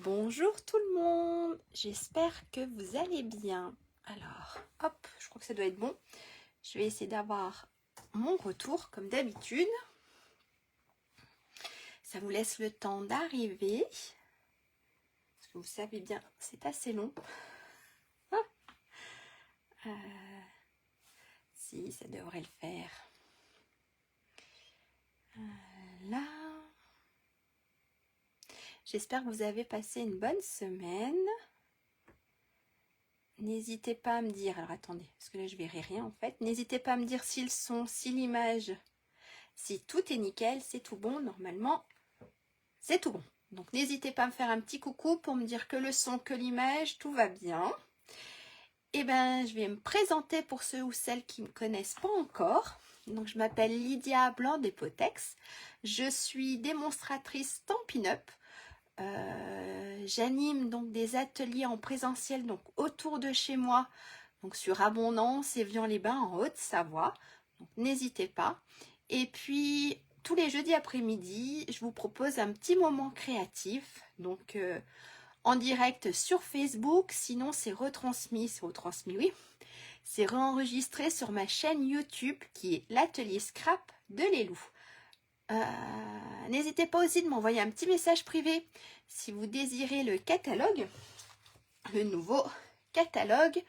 Bonjour tout le monde, j'espère que vous allez bien. Alors, hop, je crois que ça doit être bon. Je vais essayer d'avoir mon retour comme d'habitude. Ça vous laisse le temps d'arriver. Parce que vous savez bien, c'est assez long. Si, ça devrait le faire. Là. J'espère que vous avez passé une bonne semaine. N'hésitez pas à me dire, alors attendez, parce que là je verrai rien en fait. N'hésitez pas à me dire si le son, si l'image, si tout est nickel, c'est tout bon. Normalement, c'est tout bon. Donc n'hésitez pas à me faire un petit coucou pour me dire que le son, que l'image, tout va bien. Et ben je vais me présenter pour ceux ou celles qui ne me connaissent pas encore. Donc je m'appelle Lydia Blanc des Potex. Je suis démonstratrice Stampin' Up. J'anime donc des ateliers en présentiel donc autour de chez moi, donc sur Abondance et Évian-les-Bains en Haute-Savoie. Donc n'hésitez pas. Et puis tous les jeudis après-midi, je vous propose un petit moment créatif, donc en direct sur Facebook. Sinon c'est retransmis, oui. C'est réenregistré sur ma chaîne YouTube qui est l'atelier Scrap de Lélou. N'hésitez pas aussi de m'envoyer un petit message privé si vous désirez le catalogue, le nouveau catalogue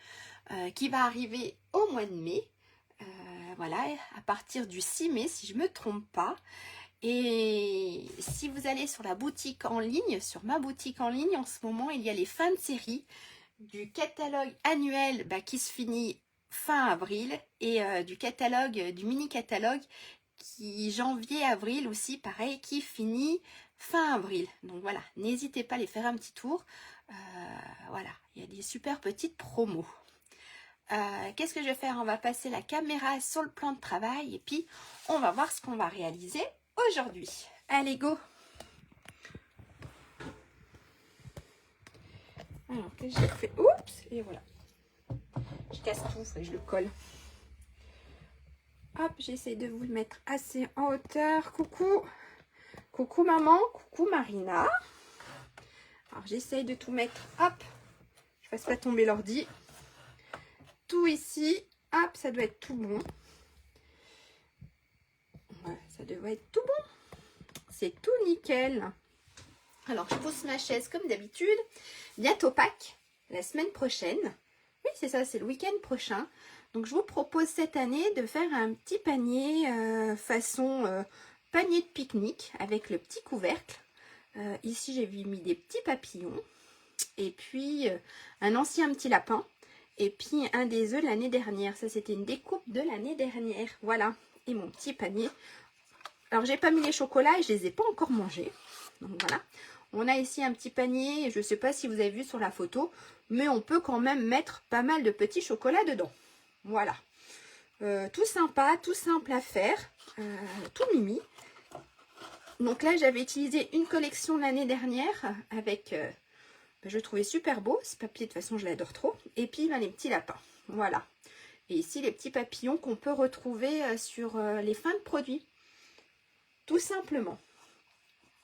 qui va arriver au mois de mai. Voilà, à partir du 6 mai si je ne me trompe pas. Et si vous allez sur la boutique en ligne, sur ma boutique en ligne, en ce moment, il y a les fins de série du catalogue annuel qui se finit fin avril et du catalogue, du mini-catalogue qui janvier-avril aussi, pareil, qui finit fin avril. Donc voilà, n'hésitez pas à les faire un petit tour. Voilà, il y a des super petites promos. Qu'est-ce que je vais faire? On va passer la caméra sur le plan de travail et puis on va voir ce qu'on va réaliser aujourd'hui. Allez, go! Alors, qu'est-ce que j'ai fait? Oups! Et voilà. Je casse tout, faut que je le colle. Hop, j'essaie de vous le mettre assez en hauteur. Coucou! Coucou maman, coucou Marina. Alors j'essaye de tout mettre, hop, je fasse pas tomber l'ordi. Tout ici, hop, ça doit être tout bon. Ouais, ça devrait être tout bon. C'est tout nickel. Alors je pousse ma chaise comme d'habitude. Bientôt Pâques, la semaine prochaine. Oui, c'est ça, c'est le week-end prochain. Donc je vous propose cette année de faire un petit panier façon panier de pique-nique avec le petit couvercle. Ici j'ai mis des petits papillons et puis un ancien petit lapin et puis un des œufs l'année dernière. Ça c'était une découpe de l'année dernière. Voilà, et mon petit panier. Alors j'ai pas mis les chocolats et je les ai pas encore mangés. Donc voilà, on a ici un petit panier. Je sais pas si vous avez vu sur la photo, mais on peut quand même mettre pas mal de petits chocolats dedans. Voilà, tout sympa, tout simple à faire, tout mimi. Donc là, j'avais utilisé une collection l'année dernière avec, je le trouvais super beau. Ce papier, de toute façon, je l'adore trop. Et puis, les petits lapins. Voilà. Et ici, les petits papillons qu'on peut retrouver sur les fins de produits. Tout simplement.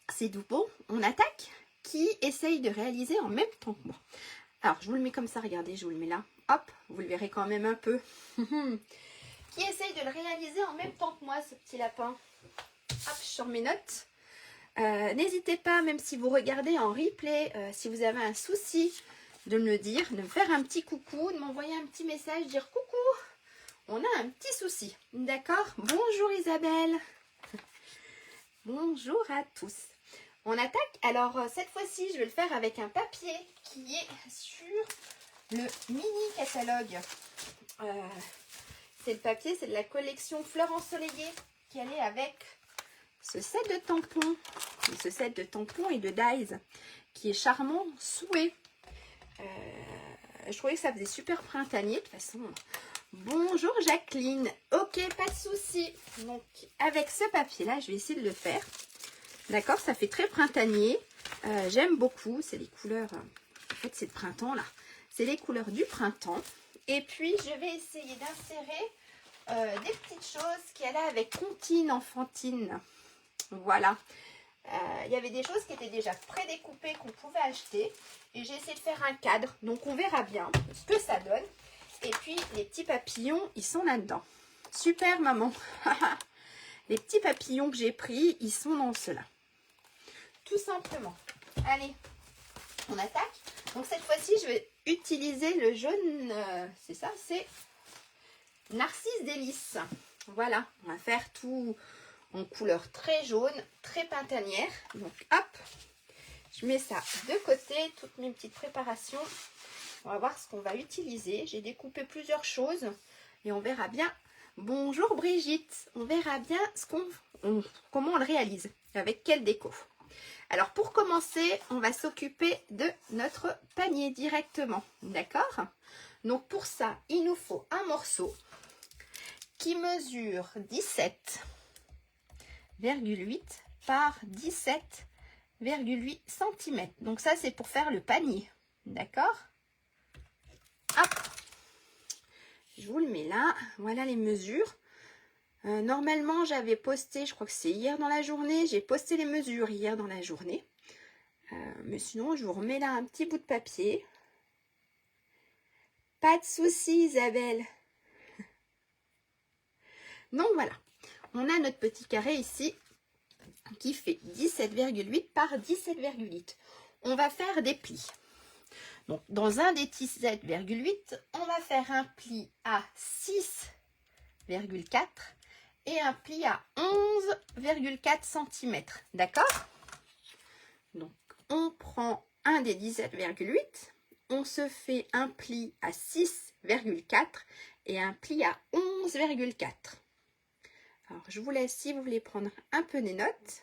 C'est tout beau. On attaque. Qui essaye de réaliser en même temps que moi? Alors, je vous le mets comme ça. Regardez, je vous le mets là. Hop, vous le verrez quand même un peu. Qui essaye de le réaliser en même temps que moi, ce petit lapin? Hop, je sors mes notes. N'hésitez pas, même si vous regardez en replay, si vous avez un souci, de me le dire, de me faire un petit coucou, de m'envoyer un petit message, dire coucou, on a un petit souci. D'accord? Bonjour Isabelle. Bonjour à tous. On attaque. Alors, cette fois-ci, je vais le faire avec un papier qui est sur le mini catalogue. C'est le papier, c'est de la collection Fleurs ensoleillées qui allait avec ce set de tampons. Ce set de tampons et de dies qui est charmant souhait. Je trouvais que ça faisait super printanier de toute façon. Bonjour Jacqueline. Ok, pas de souci. Donc avec ce papier là, je vais essayer de le faire. D'accord, ça fait très printanier. J'aime beaucoup. C'est les couleurs. En fait, c'est le printemps là. C'est les couleurs du printemps. Et puis je vais essayer d'insérer des petites choses qui allaient avec comptine enfantine. Voilà. Il y avait des choses qui étaient déjà prédécoupées qu'on pouvait acheter. Et j'ai essayé de faire un cadre. Donc on verra bien ce que ça donne. Et puis les petits papillons, ils sont là-dedans. Super maman. Les petits papillons que j'ai pris, ils sont dans cela. Tout simplement. Allez, on attaque. Donc cette fois-ci, je vais utiliser le jaune. C'est ça, c'est Narcisse Délice. Voilà, on va faire tout en couleur très jaune, très printanière. Donc hop, je mets ça de côté, toutes mes petites préparations. On va voir ce qu'on va utiliser. J'ai découpé plusieurs choses et on verra bien. Bonjour Brigitte, on verra bien comment on le réalise, avec quelle déco. Alors pour commencer, on va s'occuper de notre panier directement, d'accord? Donc pour ça, il nous faut un qui mesure 17,8 par 17,8 cm. Donc ça, c'est pour faire le panier. D'accord? Hop! Je vous le mets là. Voilà les mesures. Normalement, j'avais posté, je crois que c'est hier dans la journée. J'ai posté les mesures hier dans la journée. Mais sinon, je vous remets là un petit bout de papier. Pas de souci, Isabelle. Donc voilà, on a notre petit carré ici qui fait 17,8 par 17,8. On va faire des plis. Donc dans un des 17,8, on va faire un pli à 6,4 et un pli à 11,4 cm. D'accord? Donc on prend un des 17,8, on se fait un pli à 6,4 et un pli à 11,4. Alors, je vous laisse si vous voulez prendre un peu des notes.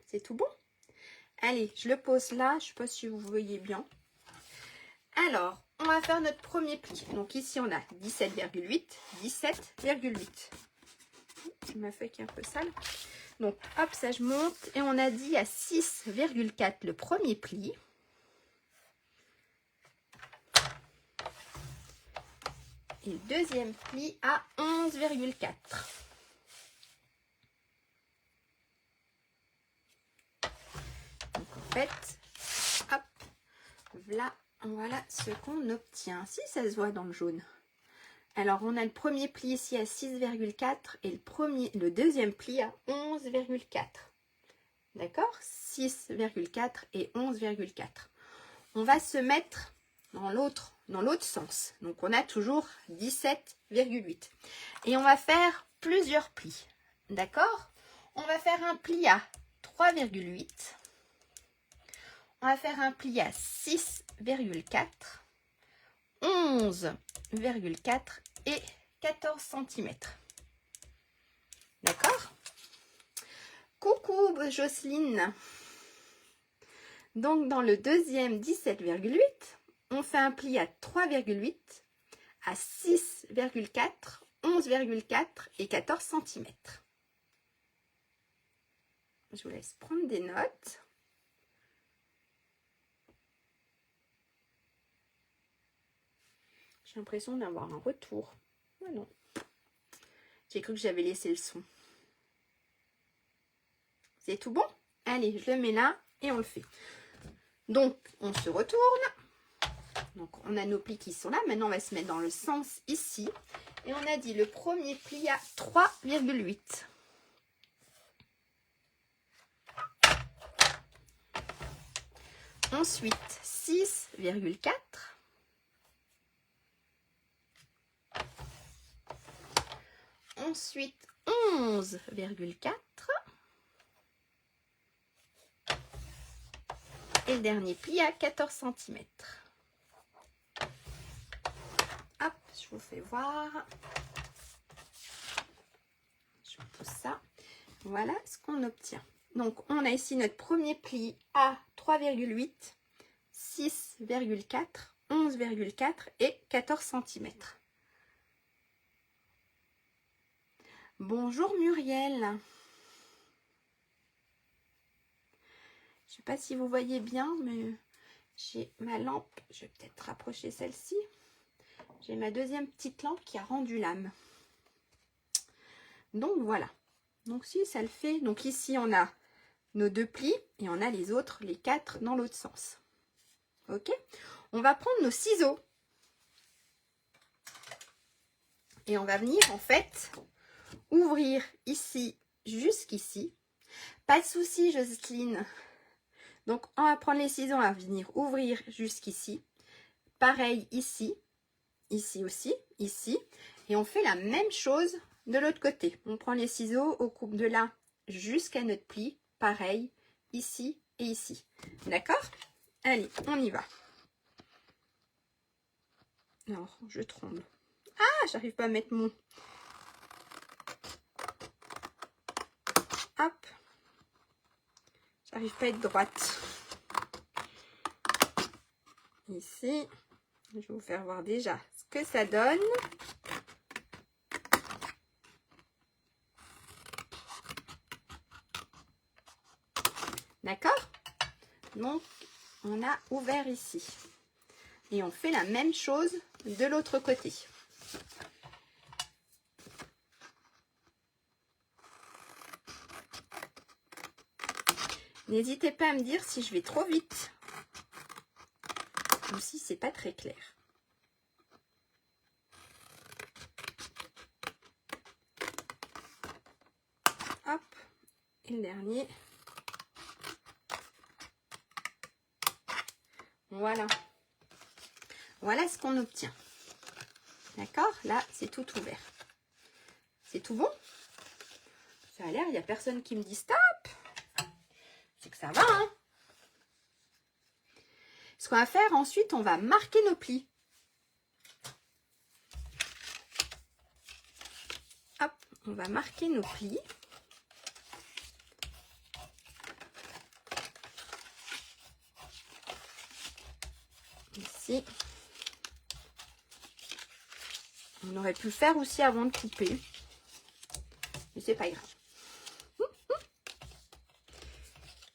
C'est tout bon? Allez, je le pose là. Je ne sais pas si vous voyez bien. Alors, on va faire notre premier pli. Donc ici, on a 17,8, 17,8. Ma feuille qui est un peu sale. Donc, hop, ça je monte. Et on a dit à 6,4 le premier pli. Et le deuxième pli à 11,4. Donc en fait, hop, voilà ce qu'on obtient. Si ça se voit dans le jaune. Alors on a le premier pli ici à 6,4 et le deuxième pli à 11,4. D'accord? 6,4 et 11,4. On va se mettre dans l'autre sens. Donc on a toujours 17,8. Et on va faire plusieurs plis. D'accord? On va faire un pli à 3,8. On va faire un pli à 6,4, 11,4 et 14 cm. D'accord? Coucou Jocelyne. Donc dans le deuxième 17,8, on fait un pli à 3,8, à 6,4, 11,4 et 14 cm. Je vous laisse prendre des notes. J'ai l'impression d'avoir un retour. Oh non. J'ai cru que j'avais laissé le son. C'est tout bon? Allez, je le mets là et on le fait. Donc, on se retourne. Donc, on a nos plis qui sont là. Maintenant, on va se mettre dans le sens ici. Et on a dit le premier pli à 3,8. Ensuite, 6,4. Ensuite, 11,4. Et le dernier pli à 14 cm. Hop, je vous fais voir. Je pousse ça. Voilà ce qu'on obtient. Donc, on a ici notre premier pli à 3,8, 6,4, 11,4 et 14 cm. Bonjour Muriel. Je ne sais pas si vous voyez bien, mais j'ai ma lampe. Je vais peut-être rapprocher celle-ci. J'ai ma deuxième petite lampe qui a rendu l'âme. Donc voilà. Donc si ça le fait, donc ici on a nos 2 plis et on a les autres, les 4 dans l'autre sens. Ok? On va prendre nos ciseaux. Et on va venir en fait ouvrir ici jusqu'ici. Pas de souci Jocelyne. Donc on va prendre les ciseaux, on va venir ouvrir jusqu'ici. Pareil ici, ici aussi, ici. Et on fait la même chose de l'autre côté. On prend les ciseaux, on coupe de là jusqu'à notre pli. Pareil, ici et ici. D'accord? Allez, on y va. Non, je tremble. Ah, j'arrive pas à mettre mon... Hop. J'arrive pas à être droite. Ici. Je vais vous faire voir déjà ce que ça donne. D'accord? Donc, on a ouvert ici. Et on fait la même chose de l'autre côté. N'hésitez pas à me dire si je vais trop vite ou si c'est pas très clair. Hop, et le dernier. Voilà. Voilà ce qu'on obtient. D'accord? Là, c'est tout ouvert. C'est tout bon? Ça a l'air, il n'y a personne qui me dit stop. C'est que ça va, hein? Ce qu'on va faire ensuite, on va marquer nos plis. Hop, on va marquer nos plis. Ici. On aurait pu le faire aussi avant de couper. Mais c'est pas grave.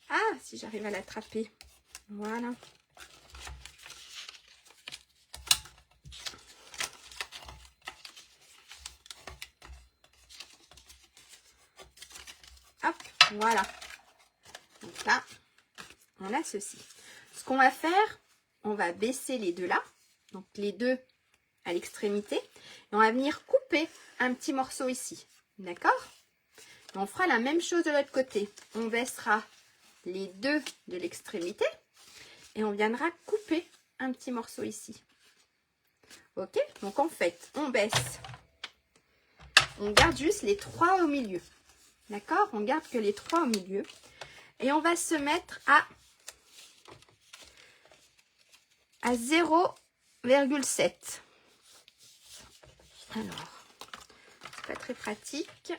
Ah, si j'arrive à l'attraper. Voilà. Hop, voilà. Donc là, on a ceci. Ce qu'on va faire, on va baisser les deux là. Donc les deux à l'extrémité. Et on va venir couper un petit morceau ici. D'accord? On fera la même chose de l'autre côté. On baissera les deux de l'extrémité. Et on viendra couper un petit morceau ici. Ok? Donc en fait, on baisse. On garde juste les 3 au milieu. D'accord? On garde que les 3 au milieu. Et on va se mettre à 0,7. Alors, c'est pas très pratique.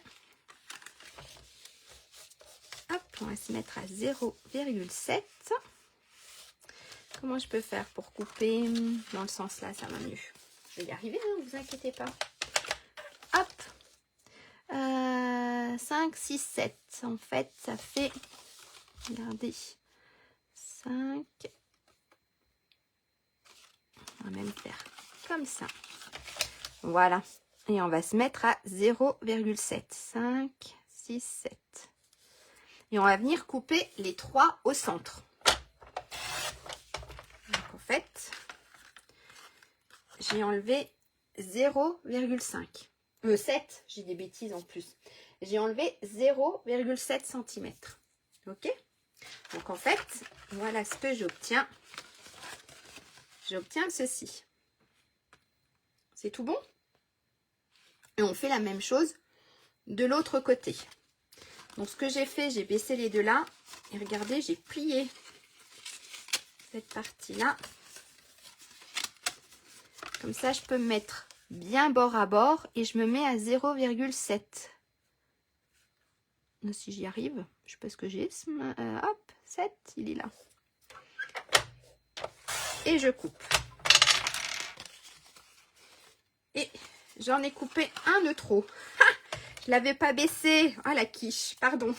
Hop, on va se mettre à 0,7. Comment je peux faire pour couper dans le sens là? Ça va mieux. Je vais y arriver, ne vous inquiétez pas. Hop. 5, 6, 7. En fait, ça fait... Regardez. 5. On va même faire comme ça. Voilà. Et on va se mettre à 0,7. 5, 6, 7. Et on va venir couper les 3 au centre. Donc en fait, j'ai enlevé 0,5. 7, j'ai des bêtises en plus. J'ai enlevé 0,7 cm. Ok? Donc en fait, voilà ce que j'obtiens. J'obtiens ceci. C'est tout bon? Et on fait la même chose de l'autre côté. Donc ce que j'ai fait, j'ai baissé les deux là. Et regardez, j'ai plié cette partie-là. Comme ça, je peux me mettre bien bord à bord. Et je me mets à 0,7. Si j'y arrive, je sais pas ce que j'ai. Hop, 7, il est là. Et je coupe. Et j'en ai coupé un de trop. Ha! Je l'avais pas baissé. Ah la quiche, pardon.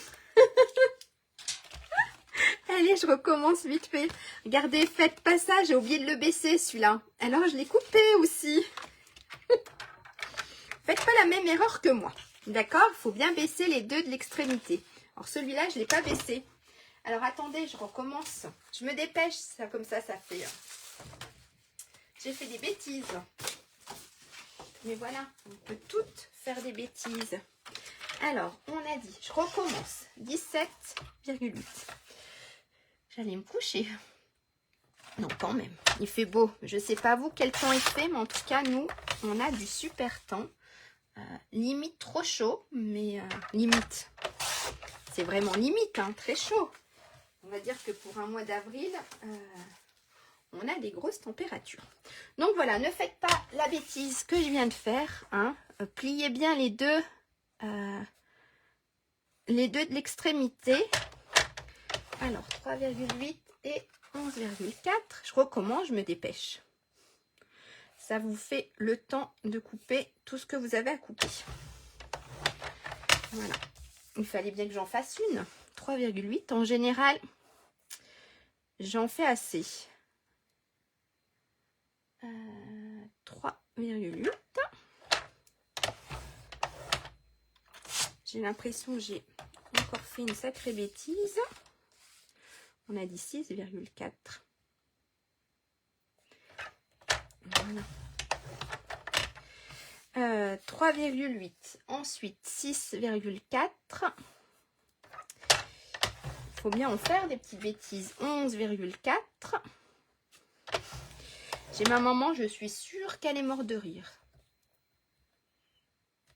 Allez, je recommence vite fait. Regardez, faites pas ça, j'ai oublié de le baisser celui-là. Alors je l'ai coupé aussi. Faites pas la même erreur que moi. D'accord? Il faut bien baisser les deux de l'extrémité. Alors celui-là, je ne l'ai pas baissé. Alors attendez, je recommence. Je me dépêche, ça comme ça fait... J'ai fait des bêtises. Mais voilà, on peut toutes faire des bêtises. Alors, on a dit, je recommence. 17,8. J'allais me coucher. Non, quand même. Il fait beau. Je ne sais pas vous quel temps il fait, mais en tout cas, nous, on a du super temps. Limite trop chaud, mais limite. C'est vraiment limite, hein, très chaud. On va dire que pour un mois d'avril, on a des grosses températures. Donc voilà, ne faites pas la bêtise que je viens de faire. Hein. Pliez bien les deux de l'extrémité. Alors, 3,8 et 11,4. Je recommence, je me dépêche. Ça vous fait le temps de couper tout ce que vous avez à couper. Voilà. Il fallait bien que j'en fasse une. 3,8. En général, j'en fais assez. 3,8. J'ai l'impression que j'ai encore fait une sacrée bêtise. On a dit 6,4. Voilà. 3,8. Ensuite, 6,4. Il faut bien en faire des petites bêtises. 11,4. J'ai ma maman, je suis sûre qu'elle est morte de rire.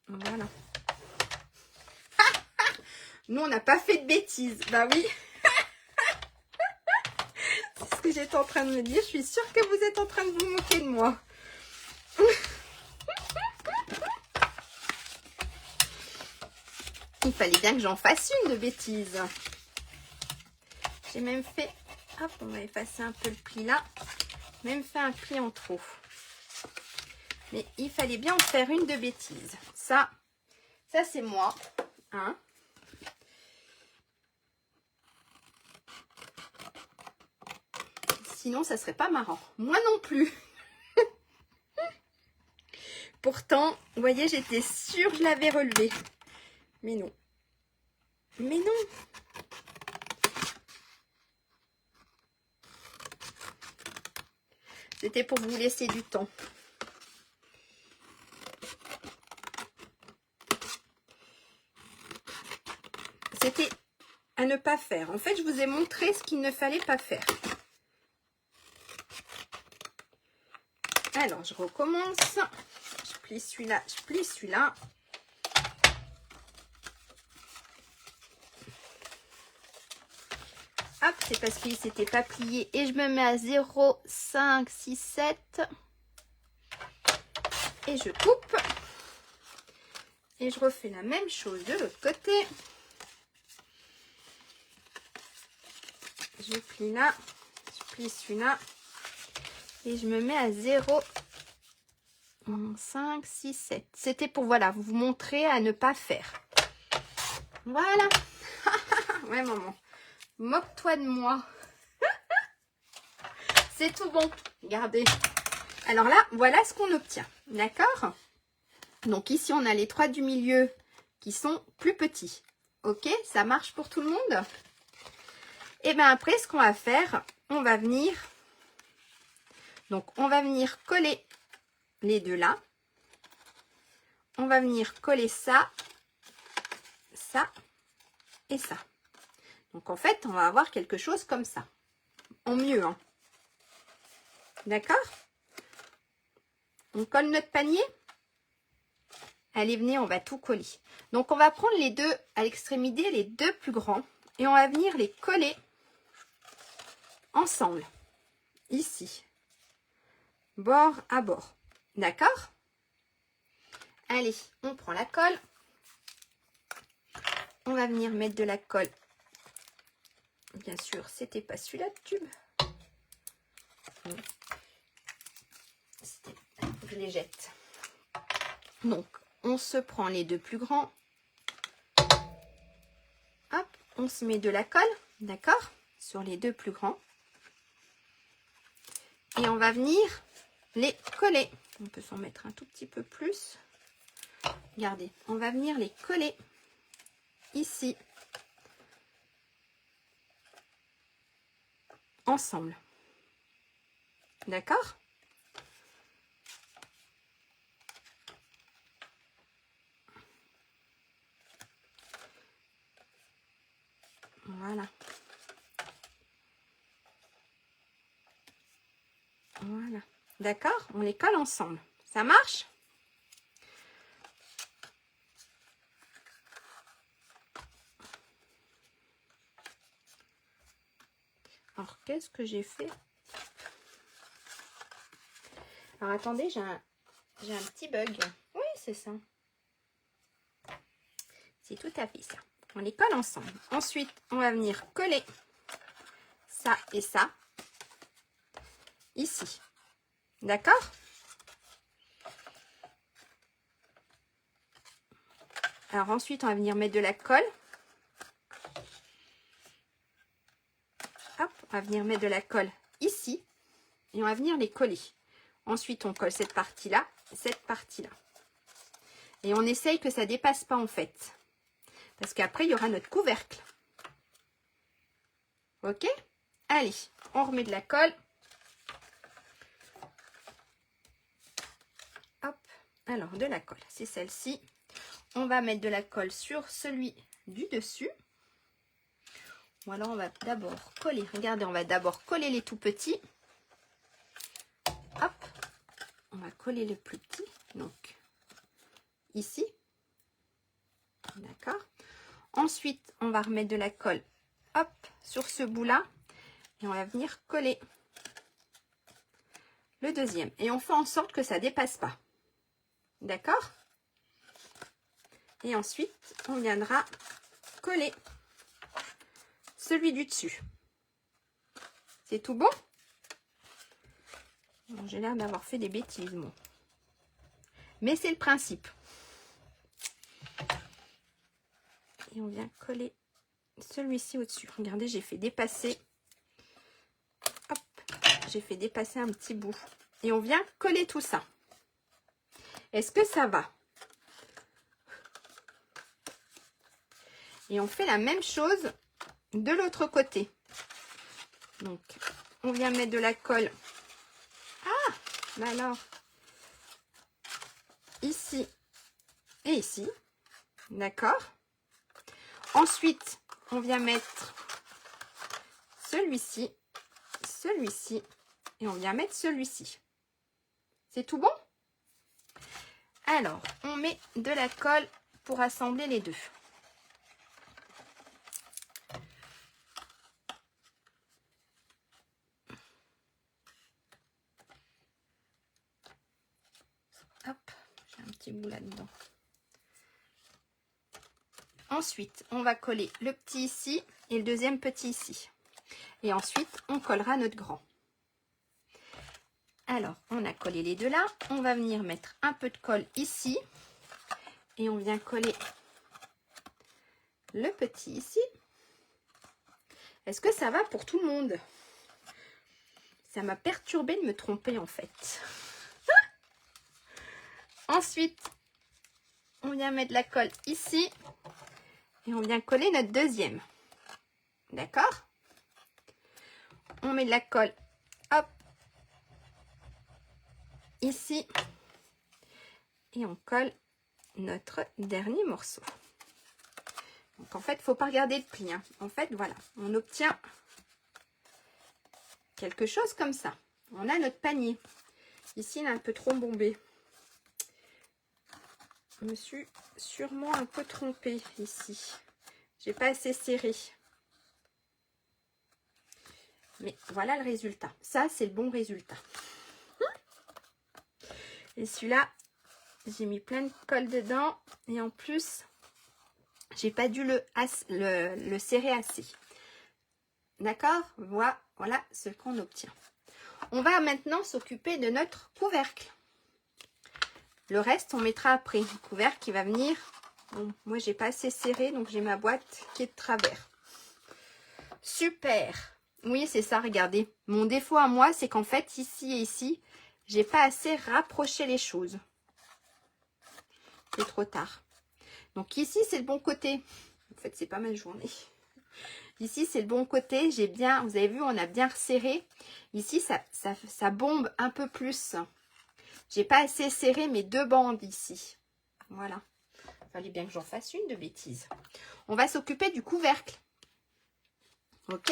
Voilà. Nous, on n'a pas fait de bêtises. Bah oui. C'est ce que j'étais en train de me dire. Je suis sûre que vous êtes en train de vous moquer de moi. Il fallait bien que j'en fasse une de bêtise. J'ai même fait... Hop, on va effacer un peu le pli là. Même fait un pli en trop. Mais il fallait bien en faire une de bêtise. Ça c'est moi. Hein. Sinon, ça serait pas marrant. Moi non plus. Pourtant, vous voyez, j'étais sûre que je l'avais relevé. Mais non. Mais non. C'était pour vous laisser du temps. C'était à ne pas faire. En fait, je vous ai montré ce qu'il ne fallait pas faire. Alors, je recommence. Je plie celui-là, je plie celui-là. Hop, c'est parce qu'il ne s'était pas plié. Et je me mets à 0, 5, 6, 7. Et je coupe. Et je refais la même chose de l'autre côté. Je plie là. Je plie celui-là. Et je me mets à 0, 5, 6, 7. C'était pour, voilà, vous montrer à ne pas faire. Voilà. Ouais, maman. Moque-toi de moi. C'est tout bon. Regardez. Alors là, voilà ce qu'on obtient. D'accord? Donc ici, on a les 3 du milieu qui sont plus petits. Ok? Ça marche pour tout le monde? Et bien après, ce qu'on va faire, on va venir... Donc, on va venir coller les deux là. On va venir coller ça, ça et ça. Donc, en fait, on va avoir quelque chose comme ça. En mieux, hein. D'accord? On colle notre panier. Allez, venez, on va tout coller. Donc, on va prendre les deux à l'extrémité, les deux plus grands. Et on va venir les coller ensemble. Ici. Bord à bord. D'accord? Allez, on prend la colle. On va venir mettre de la colle. Bien sûr, c'était pas celui-là de tube. Je les jette. Donc, on se prend les deux plus grands. Hop, on se met de la colle, d'accord? Sur les deux plus grands. Et on va venir les coller. On peut s'en mettre un tout petit peu plus. regardez, on va venir les coller ici, ensemble. D'accord? Voilà. Voilà. D'accord? On les colle ensemble. Ça marche? Alors, qu'est-ce que j'ai fait? Alors, attendez, j'ai un petit bug. Oui, c'est ça. C'est tout à fait ça. On les colle ensemble. Ensuite, on va venir coller ça et ça ici. D'accord? Alors, ensuite, on va venir mettre de la colle. Hop, on va venir mettre de la colle ici. Et on va venir les coller. Ensuite, on colle cette partie-là, cette partie-là. Et on essaye que ça ne dépasse pas en fait. Parce qu'après, il y aura notre couvercle. Ok? Allez, on remet de la colle. Hop, alors de la colle, c'est celle-ci. On va mettre de la colle sur celui du dessus. Ou alors on va d'abord coller. Regardez, on va d'abord coller les tout petits. Hop, on va coller le plus petit. Donc, ici. D'accord. Ensuite, on va remettre de la colle, hop, sur ce bout-là. Et on va venir coller le deuxième. Et on fait en sorte que ça ne dépasse pas. D'accord? Et ensuite, on viendra coller celui du dessus. C'est tout bon? Bon, j'ai l'air d'avoir fait des bêtises, moi. Mais c'est le principe. Et on vient coller celui-ci au-dessus. Regardez, j'ai fait dépasser. Hop, j'ai fait dépasser un petit bout. Et on vient coller tout ça. Est-ce que ça va? Et on fait la même chose de l'autre côté. Donc, on vient mettre de la colle. Ah, bah alors, ici et ici. D'accord? Ensuite, on vient mettre celui-ci, celui-ci, et on vient mettre celui-ci. C'est tout bon? Alors, on met de la colle pour assembler les deux. Hop, j'ai un petit bout là-dedans. Ensuite, on va coller le petit ici et le deuxième petit ici. Et ensuite, on collera notre grand. Alors, on a collé les deux là. On va venir mettre un peu de colle ici. Et on vient coller le petit ici. Est-ce que ça va pour tout le monde? Ça m'a perturbé de me tromper en fait. Ensuite, on vient mettre la colle ici. Et on vient coller notre deuxième. D'accord? On met de la colle, hop, ici. Et on colle notre dernier morceau. Donc en fait, il ne faut pas regarder le pli. Hein. En fait, voilà, on obtient quelque chose comme ça. On a notre panier. Ici, il est un peu trop bombé. Je me suis sûrement un peu trompée ici. J'ai pas assez serré. Mais voilà le résultat. Ça, c'est le bon résultat. Et celui-là, j'ai mis plein de colle dedans. Et en plus, j'ai pas dû le serrer assez. D'accord? Voilà ce qu'on obtient. On va maintenant s'occuper de notre couvercle. Le reste, on mettra après. Le couvercle qui va venir. Bon, moi, j'ai pas assez serré, donc j'ai ma boîte qui est de travers. Super! Oui, c'est ça, regardez. Mon défaut à moi, c'est qu'en fait, ici et ici, j'ai pas assez rapproché les choses. c'est trop tard. Donc ici, c'est le bon côté. En fait, c'est pas ma journée. Ici, c'est le bon côté. J'ai bien, vous avez vu, on a bien resserré. Ici, ça bombe un peu plus. J'ai pas assez serré mes deux bandes ici. Voilà. Il fallait bien que j'en fasse une de bêtises. On va s'occuper du couvercle. Ok?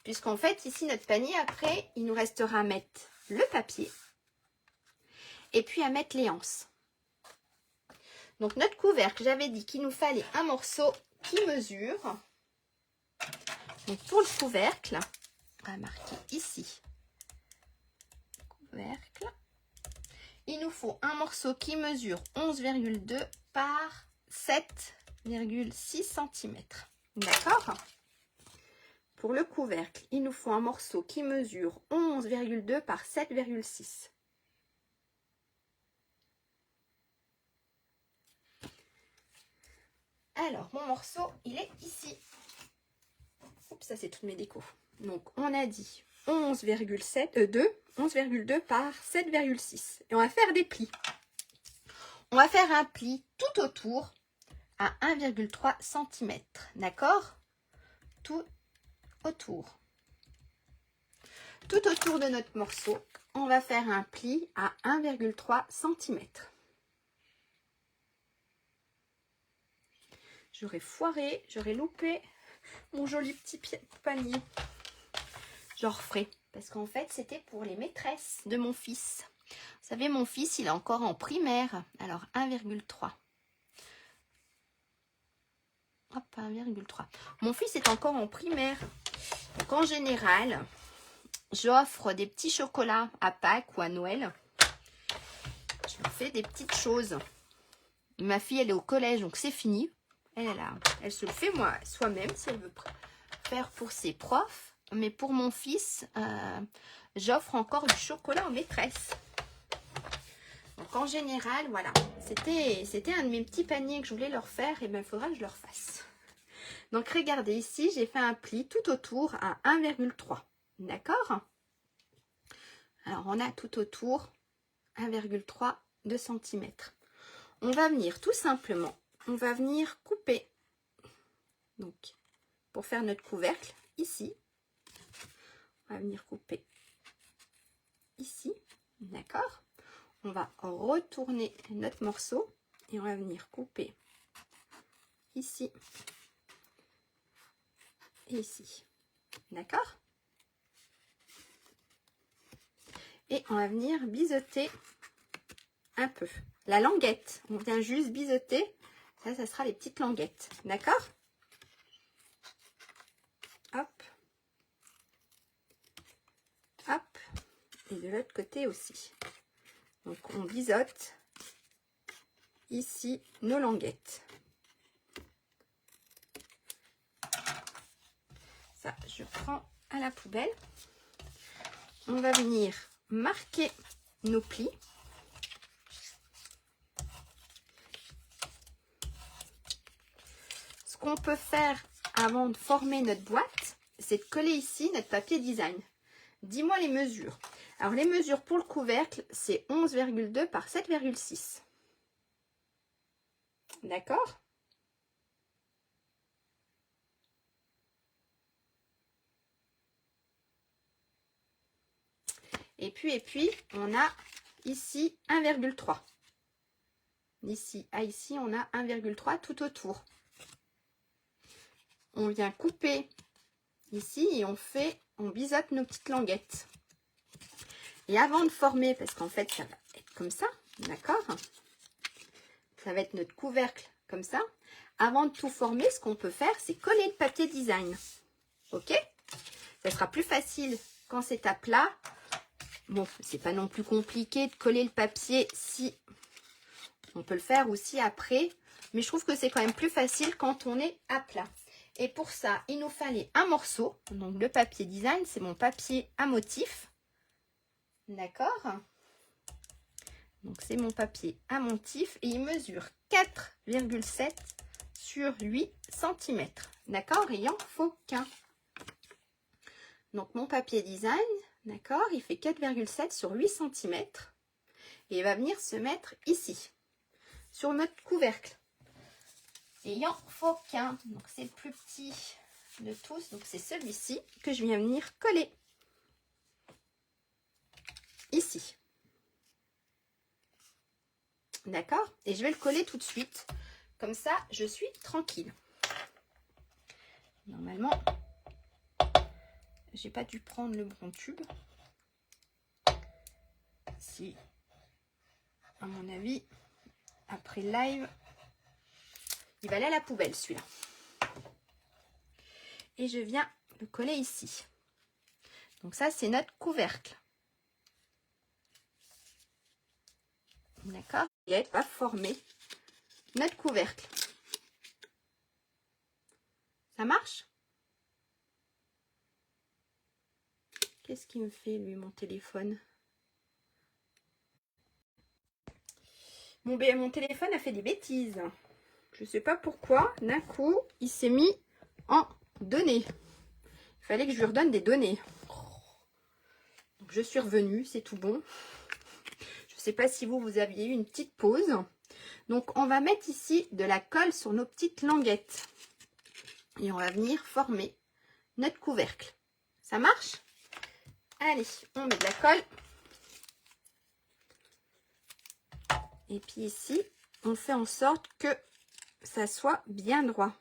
Puisqu'en fait, ici, notre panier, après, il nous restera à mettre le papier. Et puis à mettre les anses. Donc, notre couvercle, j'avais dit qu'il nous fallait un morceau qui mesure. Donc, pour le couvercle, on va marquer ici. Couvercle. Il nous faut un morceau qui mesure 11,2 par 7,6 cm. D'accord? Pour le couvercle, il nous faut un morceau qui mesure 11,2 par 7,6. Alors, mon morceau, il est ici. Oups, ça c'est toutes mes décos. Donc, on a dit 11,2 par 7,6. Et on va faire des plis. On va faire un pli tout autour à 1,3 cm. D'accord? Tout autour. Tout autour de notre morceau, on va faire un pli à 1,3 cm. J'aurais foiré, j'aurais loupé mon joli petit panier. Je referai. Parce qu'en fait, c'était pour les maîtresses de mon fils. Vous savez, mon fils, il est encore en primaire. Alors, 1,3. Hop, 1,3. Mon fils est encore en primaire. Donc, en général, j'offre des petits chocolats à Pâques ou à Noël. Je lui fais des petites choses. Ma fille, elle est au collège, donc c'est fini. Elle se le fait soi-même si elle veut faire pour ses profs. Mais pour mon fils, j'offre encore du chocolat aux maîtresses. Donc en général, voilà. C'était un de mes petits paniers que je voulais leur faire. Et bien, il faudra que je leur fasse. Donc regardez ici, j'ai fait un pli tout autour à 1,3. D'accord? Alors on a tout autour 1,3 de cm. On va venir tout simplement, on va venir couper. Donc pour faire notre couvercle, ici, on va venir couper ici, d'accord? On va retourner notre morceau et on va venir couper ici et ici, d'accord? Et on va venir biseauter un peu. La languette, on vient juste biseauter. Ça sera les petites languettes, d'accord? Hop. Hop. Et de l'autre côté aussi. Donc, on biseaute ici nos languettes. Ça, je prends à la poubelle. On va venir marquer nos plis. Ce qu'on peut faire avant de former notre boîte, c'est de coller ici notre papier design. Dis-moi les mesures. Alors, les mesures pour le couvercle, c'est 11,2 par 7,6. D'accord? Et puis, on a ici 1,3. Ici à ici, on a 1,3 tout autour. On vient couper ici et on biseaute nos petites languettes. Et avant de former, parce qu'en fait, ça va être comme ça, d'accord? Ça va être notre couvercle comme ça. Avant de tout former, ce qu'on peut faire, c'est coller le papier design. Ok? Ça sera plus facile quand c'est à plat. Bon, c'est pas non plus compliqué de coller le papier si on peut le faire aussi après. Mais je trouve que c'est quand même plus facile quand on est à plat. Et pour ça, il nous fallait un morceau. Donc le papier design, c'est mon papier à motif. D'accord? Donc c'est mon papier à motif et il mesure 4,7 sur 8 cm. D'accord? Il en faut qu'un. Donc mon papier design, d'accord, il fait 4,7 sur 8 cm. Et il va venir se mettre ici. sur notre couvercle. Et il en faut qu'un. Donc c'est le plus petit de tous. Donc c'est celui-ci que je viens venir coller. Ici. D'accord? Et je vais le coller tout de suite. Comme ça, je suis tranquille. Normalement, j'ai pas dû prendre le bon tube. Si, à mon avis, après le live, il va aller à la poubelle celui-là. Et je viens le coller ici. Donc ça, c'est notre couvercle. D'accord? Et va former notre couvercle. Ça marche? Qu'est-ce qu'il me fait, lui, mon téléphone? Mon téléphone a fait des bêtises. Je ne sais pas pourquoi. D'un coup, il s'est mis en données. Il fallait que je lui redonne des données. Donc, je suis revenue, c'est tout bon. Je ne sais pas si vous aviez eu une petite pause. Donc, on va mettre ici de la colle sur nos petites languettes. Et on va venir former notre couvercle. Ça marche? Allez, on met de la colle. Et puis ici, on fait en sorte que ça soit bien droit.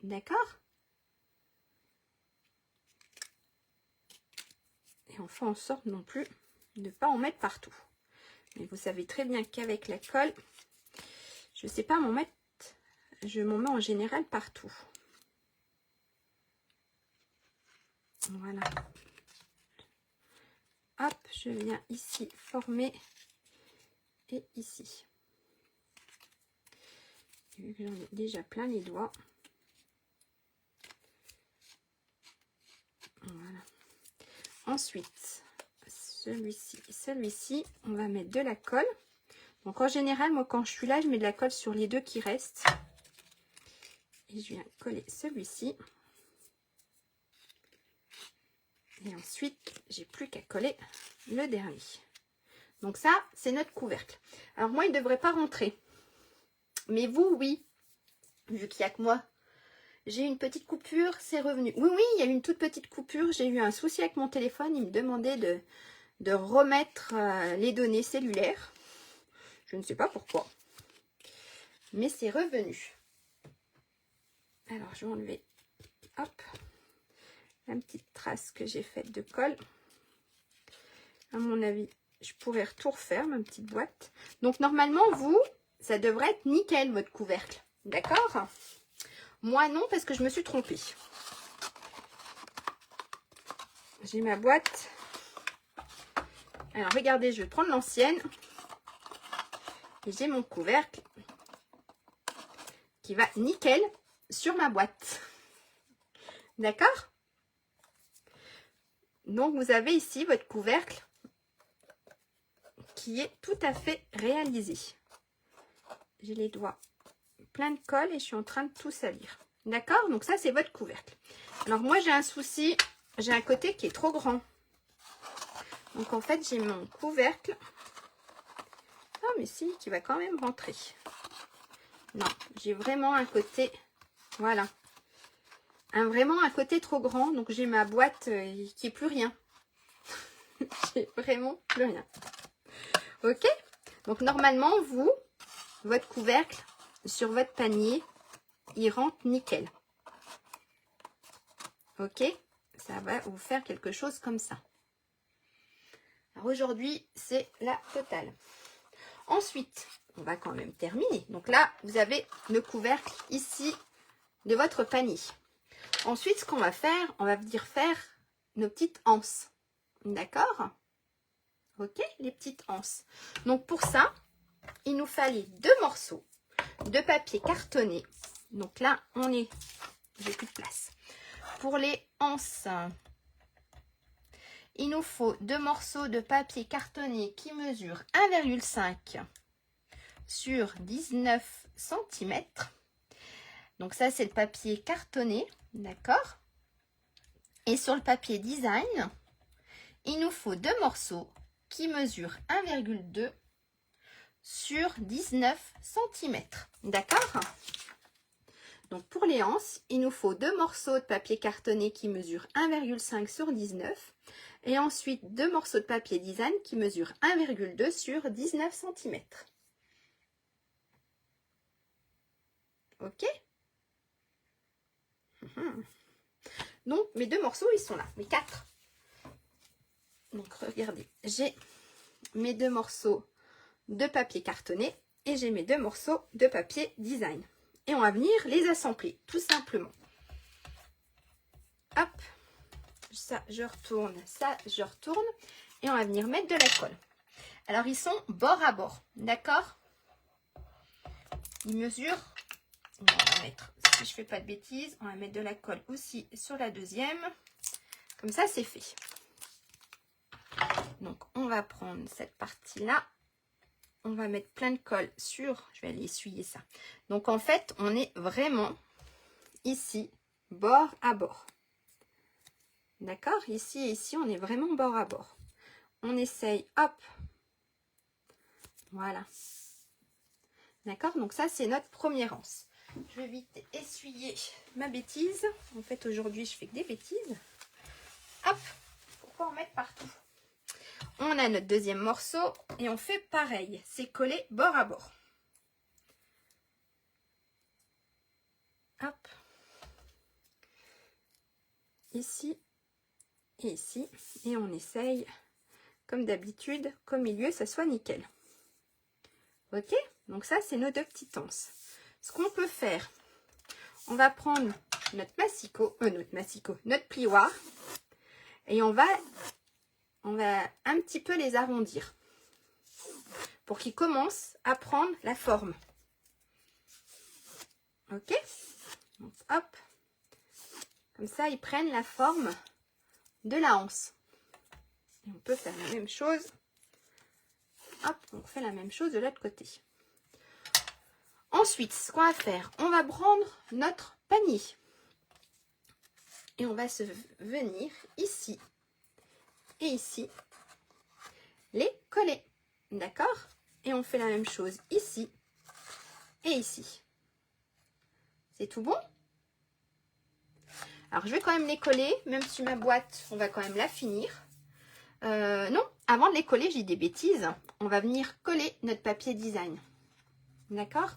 D'accord? Et on fait en sorte non plus de ne pas en mettre partout. Mais vous savez très bien qu'avec la colle, je ne sais pas m'en mettre, je m'en mets en général partout. Voilà. Hop, je viens ici former et ici. Vu que j'en ai déjà plein les doigts. Voilà. Ensuite, celui-ci, on va mettre de la colle. Donc en général, moi quand je suis là, je mets de la colle sur les deux qui restent. Et je viens coller celui-ci. Et ensuite, j'ai plus qu'à coller le dernier. Donc ça, c'est notre couvercle. Alors moi, il ne devrait pas rentrer. Mais vous, oui. Vu qu'il n'y a que moi. J'ai une petite coupure, c'est revenu. Oui, oui, il y a eu une toute petite coupure. J'ai eu un souci avec mon téléphone. Il me demandait de remettre les données cellulaires. Je ne sais pas pourquoi. Mais c'est revenu. Alors, je vais enlever, hop, la petite trace que j'ai faite de colle. À mon avis, je pourrais tout refaire, ma petite boîte. Donc, normalement, vous, ça devrait être nickel, votre couvercle. D'accord? Moi, non, parce que je me suis trompée. J'ai ma boîte. Alors, regardez, je vais prendre l'ancienne. Et j'ai mon couvercle qui va nickel sur ma boîte. D'accord? Donc, vous avez ici votre couvercle qui est tout à fait réalisé. J'ai les doigts plein de colle et je suis en train de tout salir. D'accord? Donc, ça, c'est votre couvercle. Alors, moi, j'ai un souci. J'ai un côté qui est trop grand. Donc, en fait, j'ai mon couvercle. Ah, mais si, qui va quand même rentrer. Non, j'ai vraiment un côté... Voilà. Vraiment un côté trop grand. Donc, j'ai ma boîte qui est plus rien. J'ai vraiment plus rien. Ok? Donc, normalement, vous, votre couvercle sur votre panier, il rentre nickel. Ok? Ça va vous faire quelque chose comme ça. Alors, aujourd'hui, c'est la totale. Ensuite, on va quand même terminer. Donc là, vous avez le couvercle ici de votre panier. Ensuite, ce qu'on va faire, on va venir faire nos petites anses. D'accord? Ok, les petites anses. Donc pour ça, il nous fallait 2 morceaux de papier cartonné. Donc là, j'ai plus de place. Pour les anses, il nous faut 2 morceaux de papier cartonné qui mesurent 1,5 sur 19 cm. Donc ça, c'est le papier cartonné, d'accord? Et sur le papier design, il nous faut 2 morceaux qui mesurent 1,2 sur 19 cm. D'accord? Donc pour les anses, il nous faut 2 morceaux de papier cartonné qui mesurent 1,5 sur 19 et ensuite 2 morceaux de papier design qui mesurent 1,2 sur 19 cm. Ok? Donc mes 2 morceaux, ils sont là, mes 4. Donc regardez, j'ai mes 2 morceaux de papier cartonné et j'ai mes 2 morceaux de papier design. Et on va venir les assembler, tout simplement. Hop, ça je retourne, ça je retourne. Et on va venir mettre de la colle. Alors ils sont bord à bord, d'accord? Ils mesurent, on va mettre, si je fais pas de bêtises, on va mettre de la colle aussi sur la deuxième. Comme ça c'est fait. Donc on va prendre cette partie-là. On va mettre plein de colle sur, je vais aller essuyer ça. Donc en fait, on est vraiment ici, bord à bord. D'accord? Ici et ici, on est vraiment bord à bord. On essaye, hop. Voilà. D'accord? Donc ça, c'est notre première anse. Je vais vite essuyer ma bêtise. En fait, aujourd'hui, je fais que des bêtises. Hop. Pourquoi en mettre partout? On a notre deuxième morceau et on fait pareil. C'est collé bord à bord. Hop. Ici et ici. Et on essaye, comme d'habitude, qu'au milieu, ça soit nickel. Ok? Donc ça, c'est nos 2 petites anses. Ce qu'on peut faire, on va prendre notre notre plioir. Et on va un petit peu les arrondir pour qu'ils commencent à prendre la forme. Ok? Donc, hop. Comme ça, ils prennent la forme de la anse. Et on peut faire la même chose. Hop, on fait la même chose de l'autre côté. Ensuite, ce qu'on va faire, on va prendre notre panier. Et on va venir ici et ici les coller. D'accord? Et on fait la même chose ici et ici. C'est tout bon? Alors, je vais quand même les coller, même si ma boîte, on va quand même la finir. Non, avant de les coller, j'ai des bêtises. On va venir coller notre papier design. D'accord?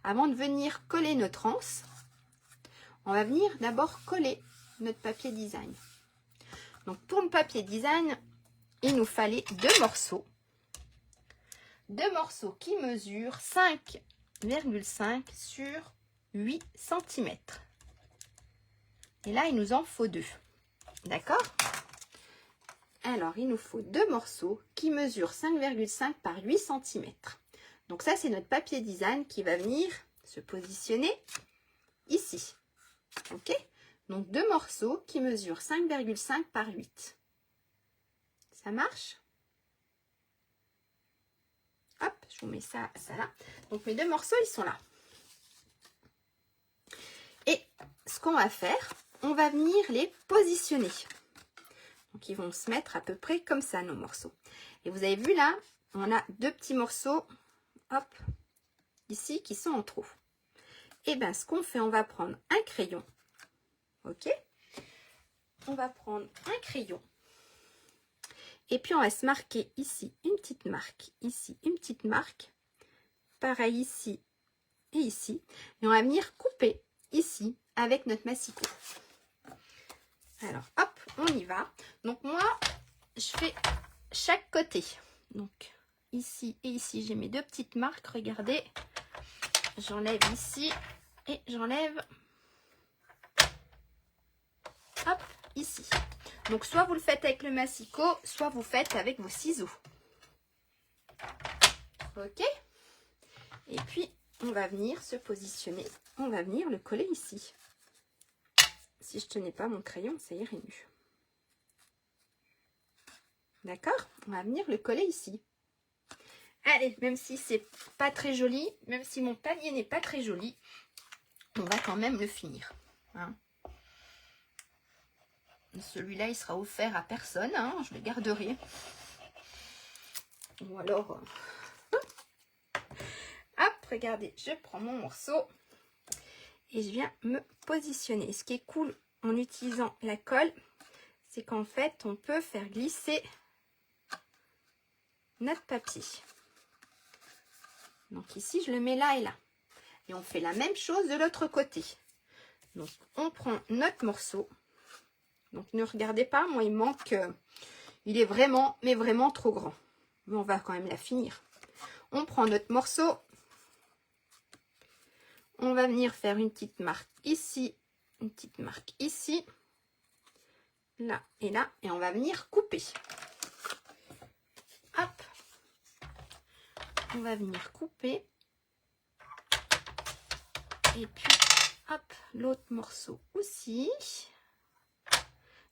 Avant de venir coller notre anse, on va venir d'abord coller notre papier design. Donc, pour le papier design, il nous fallait 2 morceaux. 2 morceaux qui mesurent 5,5 sur 8 cm. Et là, il nous en faut 2. D'accord? Alors, il nous faut 2 morceaux qui mesurent 5,5 par 8 cm. Donc ça, c'est notre papier design qui va venir se positionner ici. Ok? Donc 2 morceaux qui mesurent 5,5 par 8. Ça marche? Hop, je vous mets ça là. Donc mes 2 morceaux, ils sont là. Et ce qu'on va faire, on va venir les positionner. Donc ils vont se mettre à peu près comme ça, nos morceaux. Et vous avez vu là, on a 2 petits morceaux, hop, ici, qui sont en trop. Et bien, ce qu'on fait, on va prendre un crayon. Ok? On va prendre un crayon. Et puis, on va se marquer ici une petite marque. Ici, une petite marque. Pareil ici et ici. Et on va venir couper ici avec notre massicot. Alors, hop, on y va. Donc, moi, je fais chaque côté. Donc, ici et ici, j'ai mes 2 petites marques. Regardez. J'enlève ici et j'enlève, hop, ici. Donc, soit vous le faites avec le massicot, soit vous faites avec vos ciseaux. Ok? Et puis, on va venir se positionner. On va venir le coller ici. Si je tenais pas mon crayon, ça irait mieux. D'accord? On va venir le coller ici. Allez, même si c'est pas très joli, même si mon panier n'est pas très joli, on va quand même le finir. Hein? Celui-là, il sera offert à personne. Hein? Je le garderai. Ou alors... regardez, je prends mon morceau et je viens me positionner. Ce qui est cool en utilisant la colle, c'est qu'en fait, on peut faire glisser notre papier. Donc ici, je le mets là et là. Et on fait la même chose de l'autre côté. Donc, on prend notre morceau. Donc, ne regardez pas, moi, il manque... il est vraiment, mais vraiment trop grand. Mais on va quand même la finir. On prend notre morceau. On va venir faire une petite marque ici. Une petite marque ici. Là et là. Et on va venir couper. Hop. On va venir couper. Et puis, hop, l'autre morceau aussi.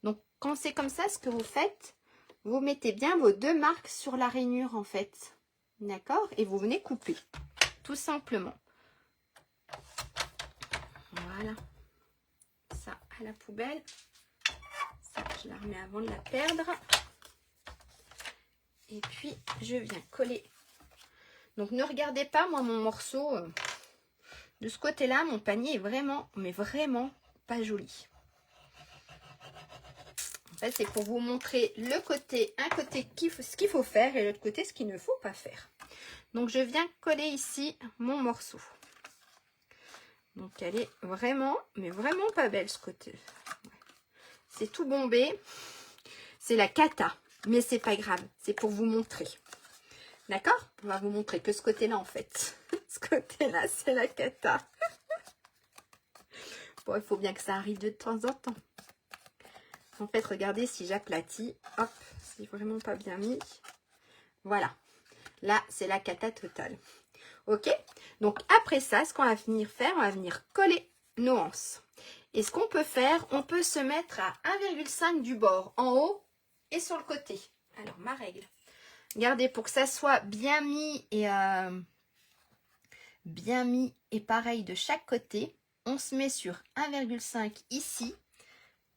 Donc, quand c'est comme ça, ce que vous faites, vous mettez bien vos deux marques sur la rainure, en fait. D'accord? Et vous venez couper, tout simplement. Voilà. Ça, à la poubelle. Ça, je la remets avant de la perdre. Et puis, je viens coller. Donc, ne regardez pas, moi, mon morceau... de ce côté-là, mon panier est vraiment, mais vraiment pas joli. En fait, c'est pour vous montrer le côté, un côté ce qu'il faut faire et l'autre côté ce qu'il ne faut pas faire. Donc, je viens coller ici mon morceau. Donc, elle est vraiment, mais vraiment pas belle ce côté. C'est tout bombé. C'est la cata, mais c'est pas grave. C'est pour vous montrer. D'accord? On va vous montrer que ce côté-là, en fait. Ce côté-là, c'est la cata. Bon, il faut bien que ça arrive de temps en temps. En fait, regardez si j'aplatis. Hop, c'est vraiment pas bien mis. Voilà. Là, c'est la cata totale. Ok? Donc, après ça, ce qu'on va venir faire, on va venir coller nos anses. Et ce qu'on peut faire, on peut se mettre à 1,5 du bord, en haut et sur le côté. Alors, ma règle. Regardez, pour que ça soit bien mis et pareil de chaque côté, on se met sur 1,5 ici,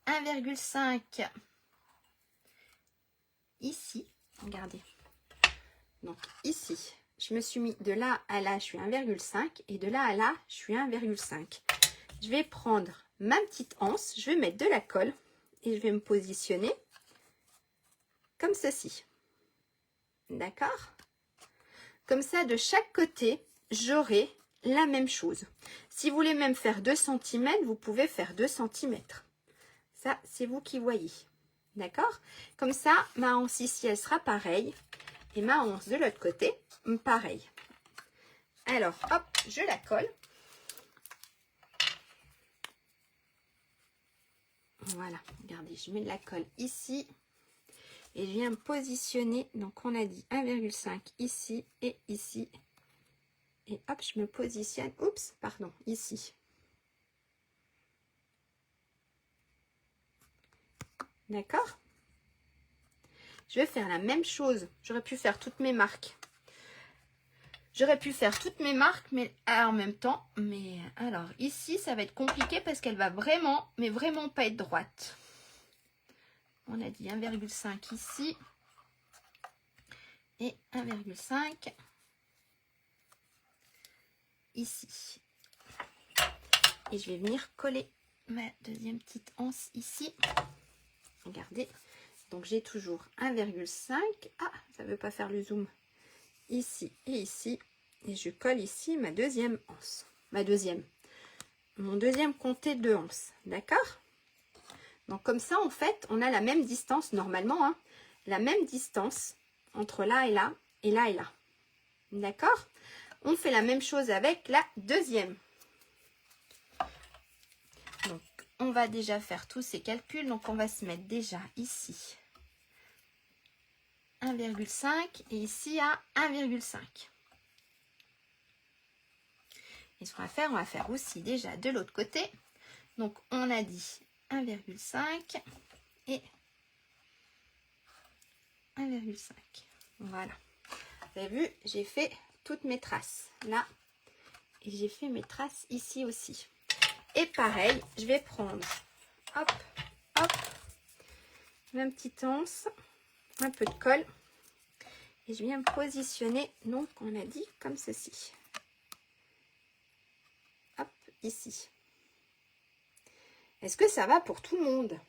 1,5 ici, regardez. Donc ici, je me suis mis de là à là, je suis 1,5 et de là à là, je suis 1,5. Je vais prendre ma petite anse, je vais mettre de la colle et je vais me positionner comme ceci. D'accord? Comme ça, de chaque côté, j'aurai la même chose. Si vous voulez même faire 2 cm, vous pouvez faire 2 cm. Ça, c'est vous qui voyez. D'accord? Comme ça, ma anse ici, elle sera pareille. Et ma anse de l'autre côté, pareil. Alors, hop, je la colle. Voilà, regardez, je mets de la colle ici. Et je viens me positionner. Donc, on a dit 1,5 ici et ici. Et hop, je me positionne. Oups, pardon, ici. D'accord? Je vais faire la même chose. J'aurais pu faire toutes mes marques. Mais en même temps. Mais alors, ici, ça va être compliqué parce qu'elle va vraiment, mais vraiment pas être droite. On a dit 1,5 ici. Et 1,5 ici. Et je vais venir coller ma deuxième petite anse ici. Regardez. Donc, j'ai toujours 1,5. Ah, ça ne veut pas faire le zoom. Ici et ici. Et je colle ici ma deuxième anse. Mon deuxième comté de anse. D'accord? Donc, comme ça, en fait, on a la même distance, normalement, hein, la même distance entre là et là, et là et là. D'accord? On fait la même chose avec la deuxième. Donc, on va déjà faire tous ces calculs. Donc, on va se mettre déjà ici 1,5 et ici à 1,5. Et ce qu'on va faire aussi déjà de l'autre côté. Donc, on a dit 1,5 et 1,5. Voilà. Vous avez vu, j'ai fait toutes mes traces là. Et j'ai fait mes traces ici aussi. Et pareil, je vais prendre, hop, hop, ma petite anse, un peu de colle. Et je viens me positionner, donc on a dit comme ceci. ici. Est-ce que ça va pour tout le monde?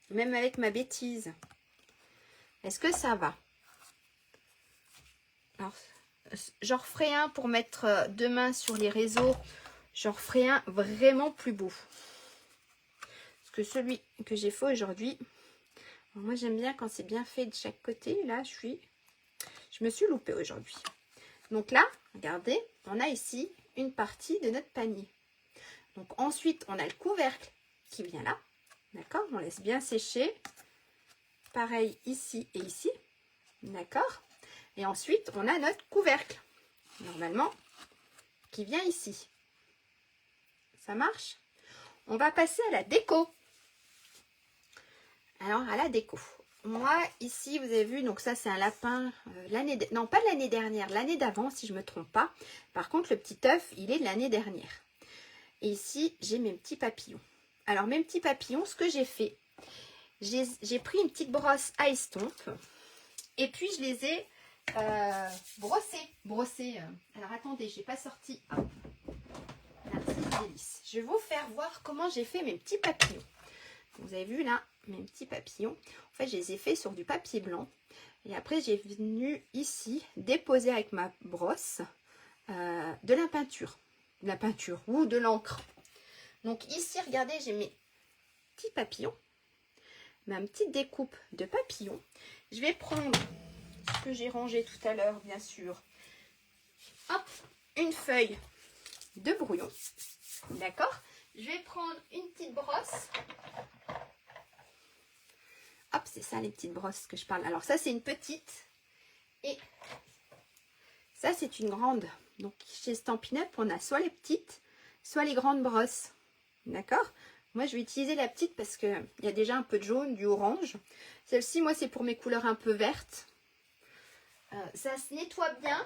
Même avec ma bêtise. Est-ce que ça va? Alors, j'en referai un pour mettre demain sur les réseaux. J'en referai un vraiment plus beau. Parce que celui que j'ai fait aujourd'hui, moi j'aime bien quand c'est bien fait de chaque côté. Là, je me suis loupée aujourd'hui. Donc là, regardez, on a ici une partie de notre panier. Donc ensuite, on a le couvercle qui vient là. D'accord? On laisse bien sécher. Pareil ici et ici. D'accord? Et ensuite, on a notre couvercle, normalement, qui vient ici. Ça marche? On va passer à la déco. Alors, à la déco. Moi, ici, vous avez vu, donc ça, c'est un lapin, non, pas de l'année dernière, l'année d'avant, si je ne me trompe pas. Par contre, le petit œuf, il est de l'année dernière. Et ici, j'ai mes petits papillons. Alors, mes petits papillons, ce que j'ai fait, j'ai pris une petite brosse à estompe et puis je les ai brossés. Alors, attendez, je n'ai pas sorti. Narcisse Délice. Je vais vous faire voir comment j'ai fait mes petits papillons. Vous avez vu là, mes petits papillons. En fait, je les ai faits sur du papier blanc. Et après, j'ai venu ici déposer avec ma brosse de la peinture. De la peinture ou de l'encre. Donc ici, regardez, j'ai mes petits papillons. Ma petite découpe de papillons. Je vais prendre ce que j'ai rangé tout à l'heure, bien sûr. Hop, une feuille de brouillon. D'accord? Je vais prendre une petite brosse. Hop, c'est ça les petites brosses que je parle. Alors ça, c'est une petite. Et ça, c'est une grande. Donc chez Stampin' Up, on a soit les petites, soit les grandes brosses. D'accord? Moi, je vais utiliser la petite parce qu'il y a déjà un peu de jaune, du orange. Celle-ci, moi, c'est pour mes couleurs un peu vertes. Ça se nettoie bien.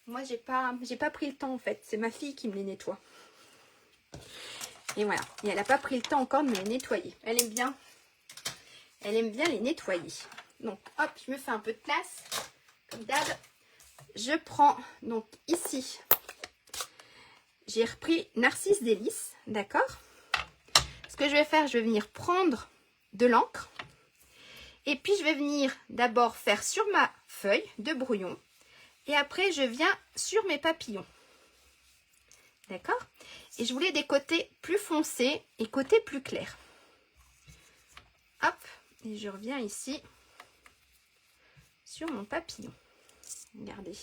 Moi, j'ai pas pris le temps, en fait. C'est ma fille qui me les nettoie. Et voilà. Et elle n'a pas pris le temps encore de me les nettoyer. Elle aime bien les nettoyer. Donc, hop, je me fais un peu de place. Comme d'hab. Je prends, donc, ici, j'ai repris Narcisse Délice. D'accord? Ce que je vais faire, je vais venir prendre de l'encre. Et puis, je vais venir d'abord faire sur ma feuille de brouillon. Et après, je viens sur mes papillons. D'accord? Et je voulais des côtés plus foncés et côtés plus clairs. Hop. Et je reviens ici sur mon papillon. Regardez.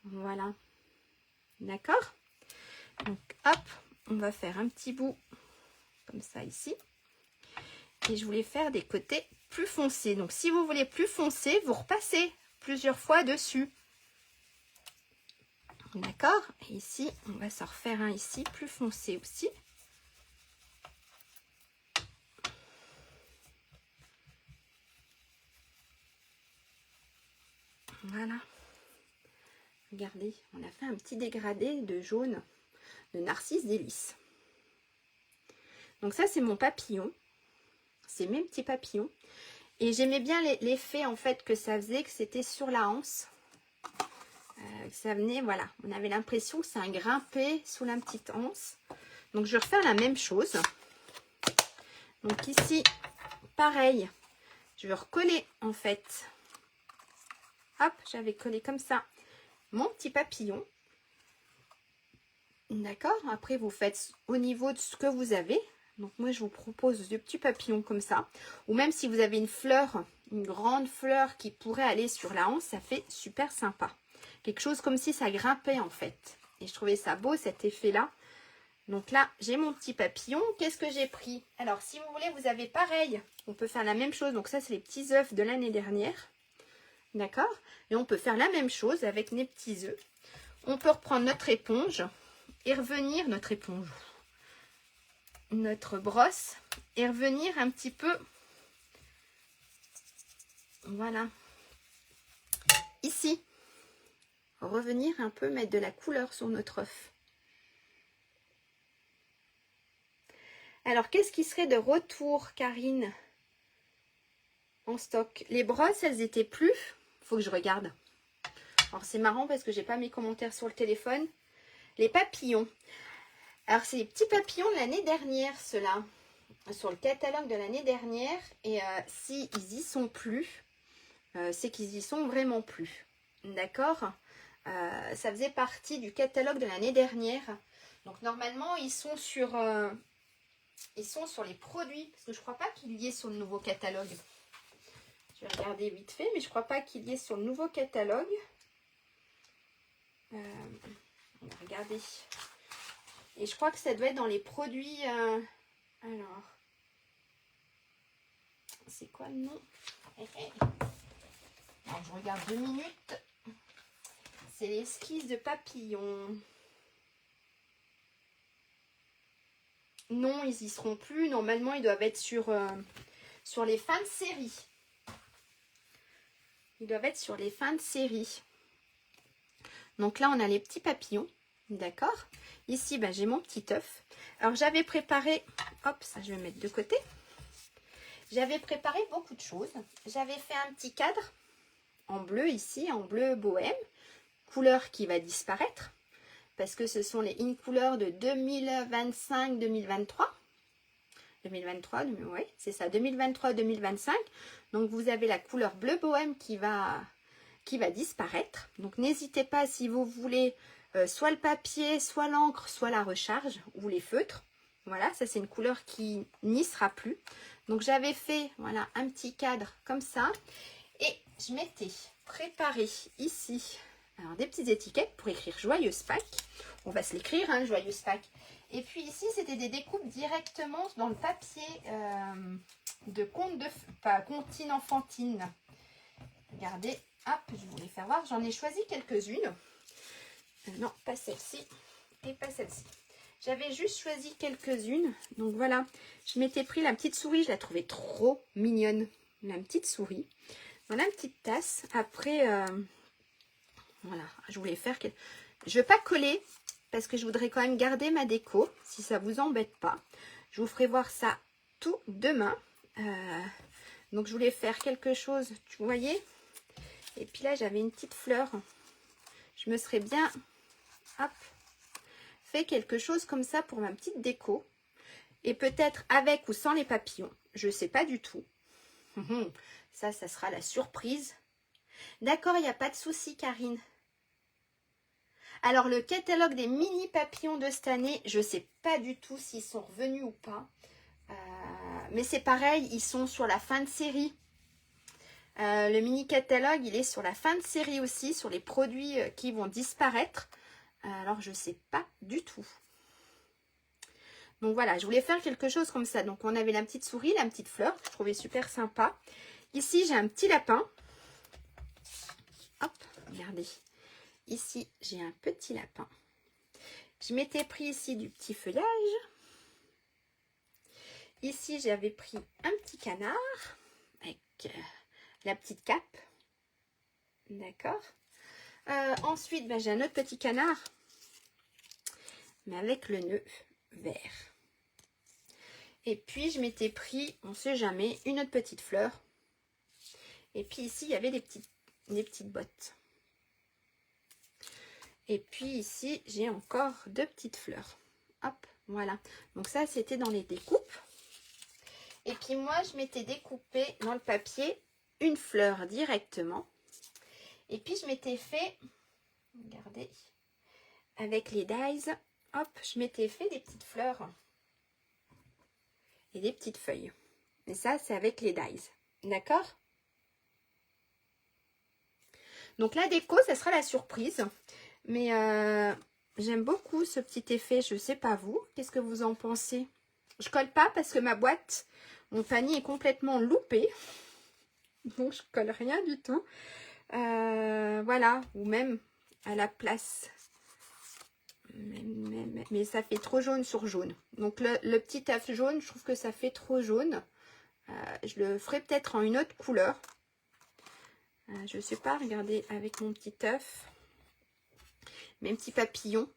Voilà. D'accord? Donc, hop. On va faire un petit bout comme ça ici. Et je voulais faire des côtés plus foncés. Donc, si vous voulez plus foncé, vous repassez plusieurs fois dessus. D'accord? Et ici, on va s'en refaire un ici, plus foncé aussi. Voilà. Regardez, on a fait un petit dégradé de jaune de Narcisse Délice. Donc ça, c'est mon papillon. C'est mes petits papillons. Et j'aimais bien l'effet en fait que ça faisait, que c'était sur la anse. Ça venait, voilà, on avait l'impression que ça grimpait sous la petite anse. Donc je vais refaire la même chose. Donc ici, pareil, je vais recoller en fait. Hop, j'avais collé comme ça mon petit papillon. D'accord? Après, vous faites au niveau de ce que vous avez. Donc moi, je vous propose des petits papillons comme ça. Ou même si vous avez une fleur, une grande fleur qui pourrait aller sur la hanche, ça fait super sympa. Quelque chose comme si ça grimpait en fait. Et je trouvais ça beau cet effet-là. Donc là, j'ai mon petit papillon. Qu'est-ce que j'ai pris? Alors, si vous voulez, vous avez pareil. On peut faire la même chose. Donc ça, c'est les petits œufs de l'année dernière. D'accord? Et on peut faire la même chose avec mes petits œufs. On peut reprendre notre éponge et revenir, notre brosse, et revenir un petit peu, voilà, ici. Revenir un peu, mettre de la couleur sur notre œuf. Alors, qu'est-ce qui serait de retour, Karine, en stock? Les brosses, elles étaient plus. Faut que je regarde. Alors, c'est marrant parce que j'ai pas mes commentaires sur le téléphone. Les papillons. Alors, c'est les petits papillons de l'année dernière, ceux-là. Sur le catalogue de l'année dernière. Et si ils y sont plus, c'est qu'ils y sont vraiment plus. D'accord. Ça faisait partie du catalogue de l'année dernière. Donc, normalement, ils sont sur les produits. Parce que je ne crois pas qu'il y ait sur le nouveau catalogue. Je vais regarder vite fait, mais je ne crois pas qu'il y ait sur le nouveau catalogue. On va regarder. Et je crois que ça doit être dans les produits. Alors, c'est quoi le nom? Alors, je regarde 2 minutes. C'est l'esquisse de papillon. Non, ils y seront plus. Normalement, ils doivent être sur les fins de série. Ils doivent être sur les fins de série. Donc là, on a les petits papillons. D'accord. Ici, ben, j'ai mon petit œuf. Alors, j'avais préparé... Hop, ça, je vais mettre de côté. J'avais préparé beaucoup de choses. J'avais fait un petit cadre en bleu ici, en bleu bohème. Couleur qui va disparaître. Parce que ce sont les in couleurs de 2025-2023. 2023, oui, c'est ça, 2023-2025. Donc, vous avez la couleur bleu bohème qui va disparaître. Donc, n'hésitez pas si vous voulez soit le papier, soit l'encre, soit la recharge ou les feutres. Voilà, ça, c'est une couleur qui n'y sera plus. Donc, j'avais fait, voilà, un petit cadre comme ça. Et je m'étais préparé ici, alors, des petites étiquettes pour écrire Joyeuse Pâques. On va se l'écrire, hein, Joyeuse Pâques. Et puis ici, c'était des découpes directement dans le papier de comptine enfantine. Regardez, hop, je voulais faire voir. J'en ai choisi quelques-unes. Non, pas celle-ci et pas celle-ci. J'avais juste choisi quelques-unes. Donc voilà, je m'étais pris la petite souris. Je la trouvais trop mignonne. La petite souris. Voilà une petite tasse. Après, voilà, je voulais faire... Je ne vais pas coller parce que je voudrais quand même garder ma déco, si ça ne vous embête pas. Je vous ferai voir ça tout demain. Donc, je voulais faire quelque chose, tu voyez. Et puis là, j'avais une petite fleur. Je me serais bien, hop, fait quelque chose comme ça pour ma petite déco. Et peut-être avec ou sans les papillons. Je ne sais pas du tout. Ça sera la surprise. D'accord, il n'y a pas de souci, Karine. Alors, le catalogue des mini papillons de cette année, je ne sais pas du tout s'ils sont revenus ou pas. Mais c'est pareil, ils sont sur la fin de série. Le mini catalogue, il est sur la fin de série aussi, sur les produits qui vont disparaître. Alors, je ne sais pas du tout. Donc, voilà, je voulais faire quelque chose comme ça. Donc, on avait la petite souris, la petite fleur, que je trouvais super sympa. Ici, j'ai un petit lapin. Hop, regardez. Ici, j'ai un petit lapin. Je m'étais pris ici du petit feuillage. Ici, j'avais pris un petit canard avec la petite cape. D'accord. Ensuite, ben, j'ai un autre petit canard, mais avec le nœud vert. Et puis, je m'étais pris, on ne sait jamais, une autre petite fleur. Et puis ici, il y avait des petites bottes. Et puis ici, j'ai encore 2 petites fleurs. Hop, voilà. Donc ça, c'était dans les découpes. Et puis moi, je m'étais découpé dans le papier une fleur directement. Et puis, je m'étais fait, regardez, avec les dies, hop, je m'étais fait des petites fleurs et des petites feuilles. Et ça, c'est avec les dies. D'accord? Donc la déco, ça sera la surprise. Mais j'aime beaucoup ce petit effet. Je ne sais pas vous. Qu'est-ce que vous en pensez? Je colle pas parce que ma boîte, mon panier est complètement loupé. Donc je colle rien du tout. Voilà. Ou même à la place. Mais ça fait trop jaune sur jaune. Donc le petit œuf jaune, je trouve que ça fait trop jaune. Je le ferai peut-être en une autre couleur. Je ne sais pas, regardez, avec mon petit œuf. Mes petits papillons.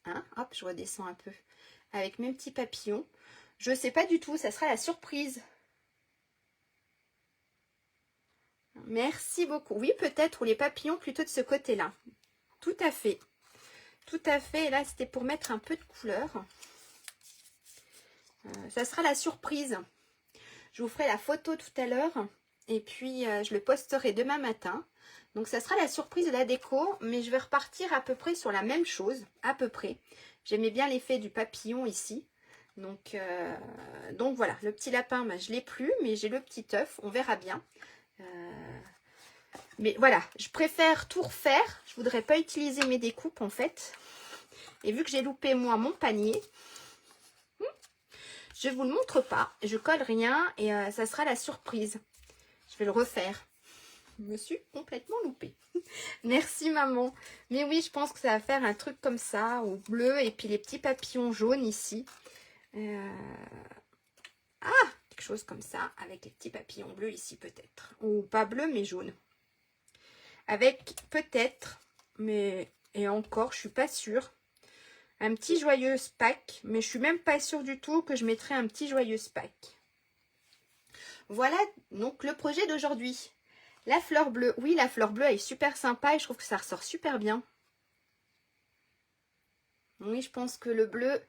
Hein, hop, je redescends un peu. Avec mes petits papillons. Je ne sais pas du tout, ça sera la surprise. Merci beaucoup. Oui, peut-être, ou les papillons plutôt de ce côté-là. Tout à fait. tout à fait. Et là, c'était pour mettre un peu de couleur. Ça sera la surprise. Je vous ferai la photo tout à l'heure. Et puis, je le posterai demain matin. Donc, ça sera la surprise de la déco. Mais je vais repartir à peu près sur la même chose. À peu près. J'aimais bien l'effet du papillon ici. Donc voilà. Le petit lapin, je ne l'ai plus. Mais j'ai le petit œuf. On verra bien. Mais voilà. Je préfère tout refaire. Je voudrais pas utiliser mes découpes en fait. Et vu que j'ai loupé moi mon panier... Je ne vous le montre pas, je colle rien et ça sera la surprise. Je vais le refaire. Je me suis complètement loupée. Merci maman. Mais oui, je pense que ça va faire un truc comme ça, au bleu et puis les petits papillons jaunes ici. Ah, quelque chose comme ça, avec les petits papillons bleus ici peut-être. Ou pas bleu mais jaune. Avec peut-être, mais et encore, je suis pas sûre. Un petit joyeux Pâques, mais je suis même pas sûre du tout que je mettrai un petit joyeux Pâques. Voilà donc le projet d'aujourd'hui. La fleur bleue, oui la fleur bleue elle est super sympa et je trouve que ça ressort super bien. Oui je pense que le bleu,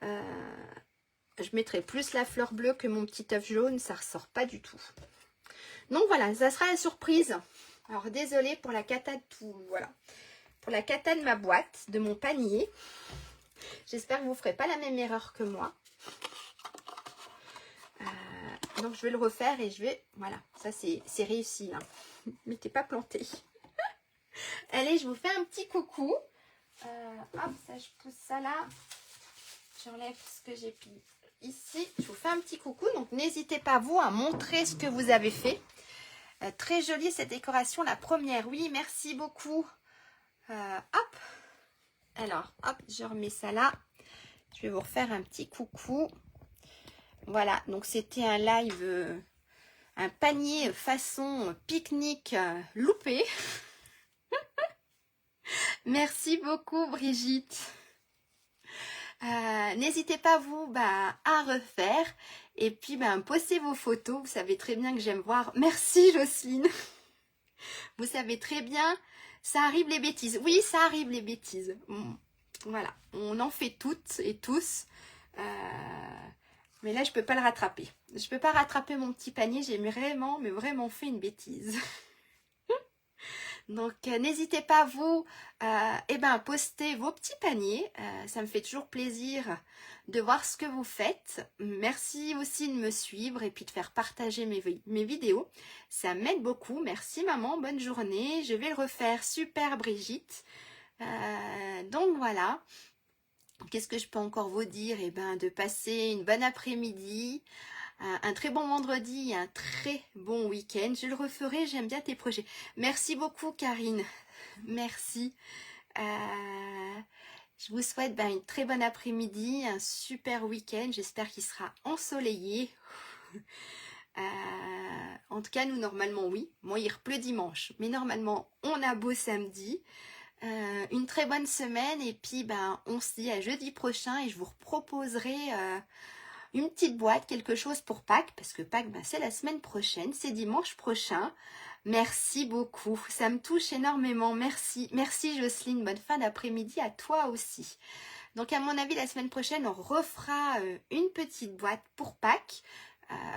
je mettrai plus la fleur bleue que mon petit œuf jaune, ça ressort pas du tout. Donc voilà, ça sera la surprise. Alors désolée pour la cata de tout, voilà. Pour la cata de ma boîte, de mon panier. J'espère que vous ne ferez pas la même erreur que moi. Donc je vais le refaire et je vais... Voilà, ça c'est réussi là. Mais t'es pas planté. Allez, je vous fais un petit coucou. Hop, ça je pousse ça là. J'enlève ce que j'ai pris ici. Je vous fais un petit coucou. Donc n'hésitez pas vous à montrer ce que vous avez fait. Très jolie cette décoration, la première. Oui, merci beaucoup. Hop. Alors, hop, je remets ça là. Je vais vous refaire un petit coucou. Voilà, donc c'était un live, un panier façon pique-nique loupé. Merci beaucoup Brigitte. N'hésitez pas vous à refaire. Et puis postez vos photos. Vous savez très bien que j'aime voir. Merci Jocelyne. Vous savez très bien, ça arrive les bêtises. Oui, ça arrive les bêtises. Voilà, on en fait toutes et tous. Mais là, je peux pas le rattraper. Je peux pas rattraper mon petit panier. J'ai vraiment, mais vraiment fait une bêtise. Donc, n'hésitez pas, vous, poster vos petits paniers. Ça me fait toujours plaisir de voir ce que vous faites. Merci aussi de me suivre et puis de faire partager mes vidéos. Ça m'aide beaucoup. Merci, maman. Bonne journée. Je vais le refaire. Super, Brigitte. Donc, voilà. Qu'est-ce que je peux encore vous dire? De passer une bonne après-midi, un très bon vendredi, un très bon week-end. Je le referai, j'aime bien tes projets. Merci beaucoup Karine, merci. Je vous souhaite une très bonne après-midi, un super week-end. J'espère qu'il sera ensoleillé. En tout cas, nous, normalement, oui. Moi, il pleut dimanche, mais normalement, on a beau samedi. Une très bonne semaine et puis on se dit à jeudi prochain et je vous proposerai une petite boîte, quelque chose pour Pâques parce que Pâques c'est la semaine prochaine, c'est dimanche prochain. Merci beaucoup, ça me touche énormément, merci Jocelyne, bonne fin d'après-midi à toi aussi. Donc à mon avis la semaine prochaine on refera une petite boîte pour Pâques,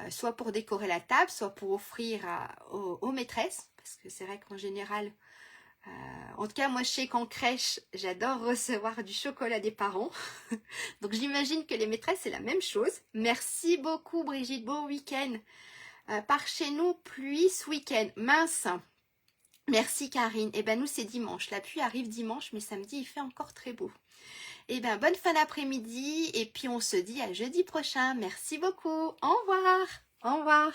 soit pour décorer la table, soit pour offrir aux maîtresses parce que c'est vrai qu'en général... en tout cas, moi, je sais qu'en crèche, j'adore recevoir du chocolat des parents. Donc, j'imagine que les maîtresses, c'est la même chose. Merci beaucoup, Brigitte. Beau week-end. Par chez nous, pluie ce week-end. Mince. Merci, Karine. Nous, c'est dimanche. La pluie arrive dimanche, mais samedi, il fait encore très beau. Bonne fin d'après-midi. Et puis, on se dit à jeudi prochain. Merci beaucoup. Au revoir. Au revoir.